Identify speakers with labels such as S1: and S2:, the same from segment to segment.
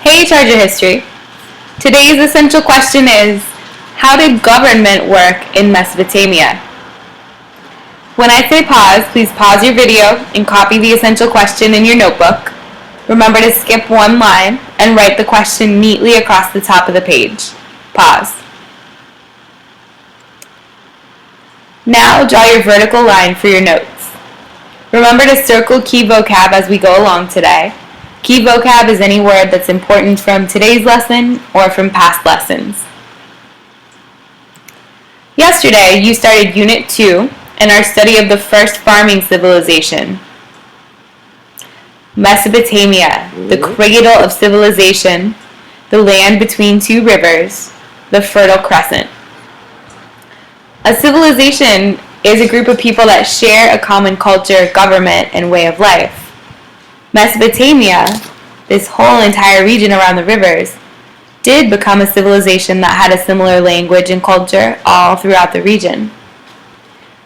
S1: Hey Charger History! Today's essential question is, how did government work in Mesopotamia? When I say pause, please pause your video and copy the essential question in your notebook. Remember to skip one line and write the question neatly across the top of the page. Pause. Now draw your vertical line for your notes. Remember to circle key vocab as we go along today. Key vocab is any word that's important from today's lesson or from past lessons. Yesterday, you started Unit 2 in our study of the first farming civilization, Mesopotamia, the cradle of civilization, the land between two rivers, the Fertile Crescent. A civilization is a group of people that share a common culture, government, and way of life. Mesopotamia, this whole entire region around the rivers, did become a civilization that had a similar language and culture all throughout the region.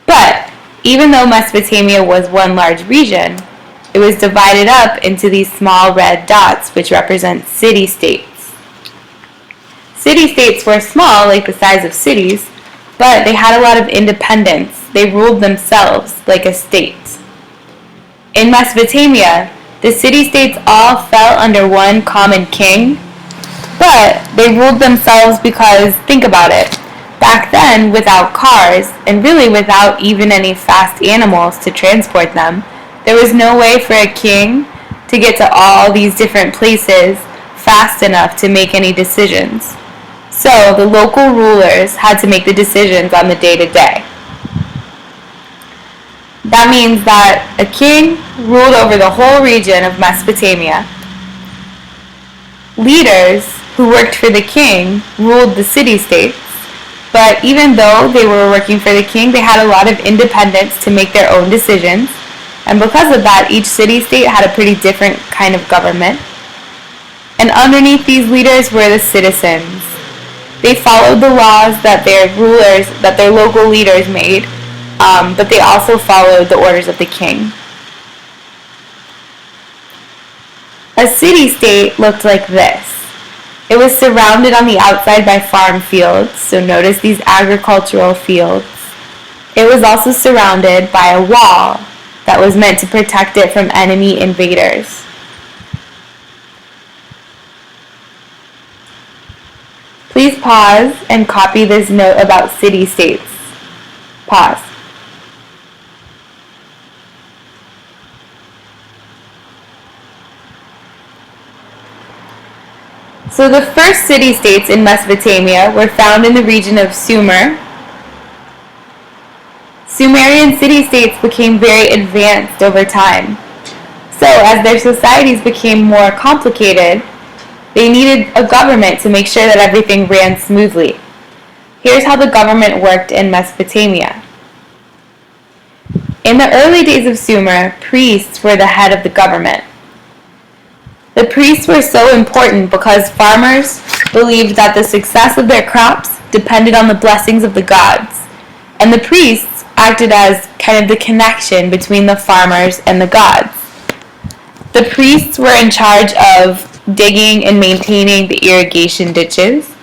S1: But even though Mesopotamia was one large region, it was divided up into these small red dots which represent city-states. City-states were small, like the size of cities, but they had a lot of independence. They ruled themselves like a state. In Mesopotamia, the city-states all fell under one common king, but they ruled themselves because, think about it, back then without cars, and really without even any fast animals to transport them, there was no way for a king to get to all these different places fast enough to make any decisions. So the local rulers had to make the decisions on the day-to-day. That means that a king ruled over the whole region of Mesopotamia. Leaders who worked for the king ruled the city-states, but even though they were working for the king, they had a lot of independence to make their own decisions, and because of that, each city-state had a pretty different kind of government. And underneath these leaders were the citizens. They followed the laws that their local leaders made, but they also followed the orders of the king. A city-state looked like this. It was surrounded on the outside by farm fields, so notice these agricultural fields. It was also surrounded by a wall that was meant to protect it from enemy invaders. Please pause and copy this note about city-states. Pause. So the first city-states in Mesopotamia were found in the region of Sumer. Sumerian city-states became very advanced over time. So as their societies became more complicated, they needed a government to make sure that everything ran smoothly. Here's how the government worked in Mesopotamia. In the early days of Sumer, priests were the head of the government. The priests were so important because farmers believed that the success of their crops depended on the blessings of the gods, and the priests acted as kind of the connection between the farmers and the gods. The priests were in charge of digging and maintaining the irrigation ditches,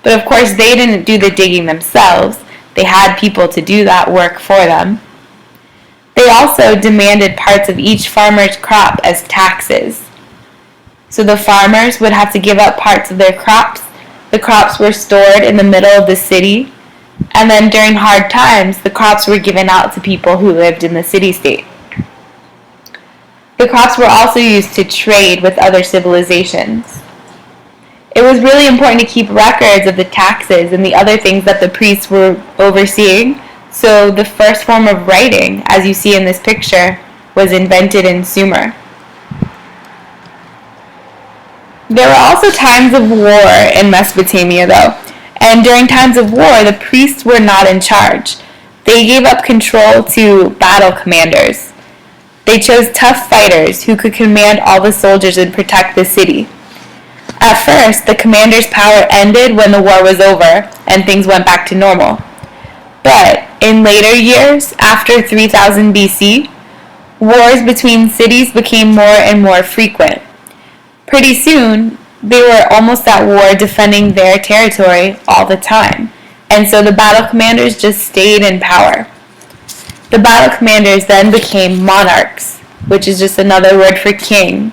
S1: but of course they didn't do the digging themselves. They had people to do that work for them. They also demanded parts of each farmer's crop as taxes. So the farmers would have to give up parts of their crops. The crops were stored in the middle of the city, and then during hard times, the crops were given out to people who lived in the city-state. The crops were also used to trade with other civilizations. It was really important to keep records of the taxes and the other things that the priests were overseeing, so the first form of writing, as you see in this picture, was invented in Sumer. There were also times of war in Mesopotamia, though, and during times of war, the priests were not in charge. They gave up control to battle commanders. They chose tough fighters who could command all the soldiers and protect the city. At first, the commander's power ended when the war was over and things went back to normal. But in later years, after 3000 BC, wars between cities became more and more frequent. Pretty soon, they were almost at war defending their territory all the time. And so the battle commanders just stayed in power. The battle commanders then became monarchs, which is just another word for king.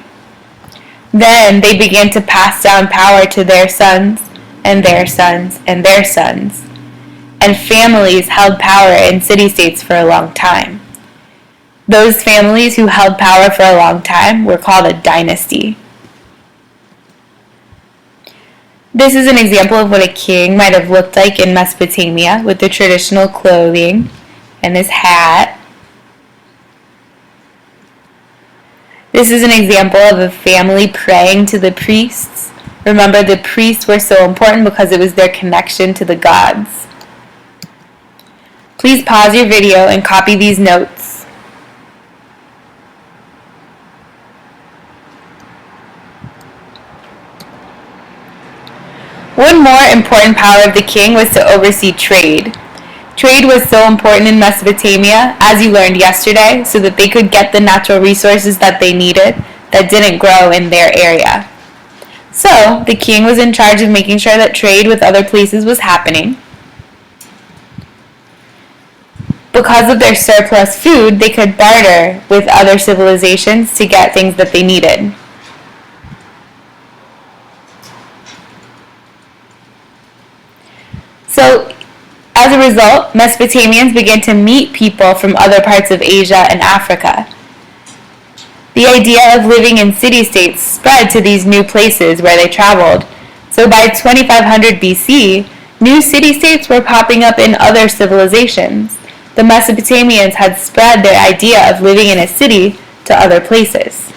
S1: Then they began to pass down power to their sons and their sons and their sons. And families held power in city-states for a long time. Those families who held power for a long time were called a dynasty. This is an example of what a king might have looked like in Mesopotamia with the traditional clothing and his hat. This is an example of a family praying to the priests. Remember, the priests were so important because it was their connection to the gods. Please pause your video and copy these notes. One more important power of the king was to oversee trade. Trade was so important in Mesopotamia, as you learned yesterday, so that they could get the natural resources that they needed that didn't grow in their area. So, the king was in charge of making sure that trade with other places was happening. Because of their surplus food, they could barter with other civilizations to get things that they needed. So, as a result, Mesopotamians began to meet people from other parts of Asia and Africa. The idea of living in city-states spread to these new places where they traveled. So by 2500 BC, new city-states were popping up in other civilizations. The Mesopotamians had spread their idea of living in a city to other places.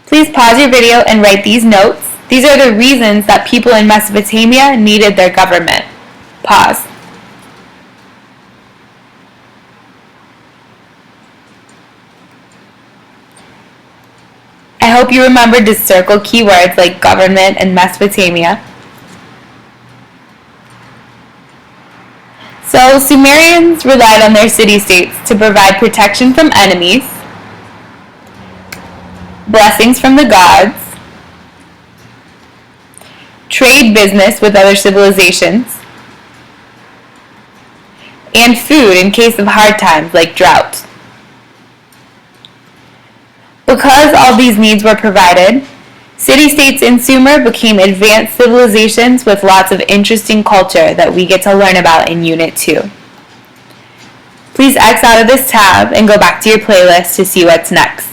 S1: Please pause your video and write these notes. These are the reasons that people in Mesopotamia needed their government. Pause. I hope you remembered to circle keywords like government and Mesopotamia. So, Sumerians relied on their city-states to provide protection from enemies, blessings from the gods, trade business with other civilizations, and food in case of hard times like drought. Because all these needs were provided, city-states in Sumer became advanced civilizations with lots of interesting culture that we get to learn about in Unit 2. Please X out of this tab and go back to your playlist to see what's next.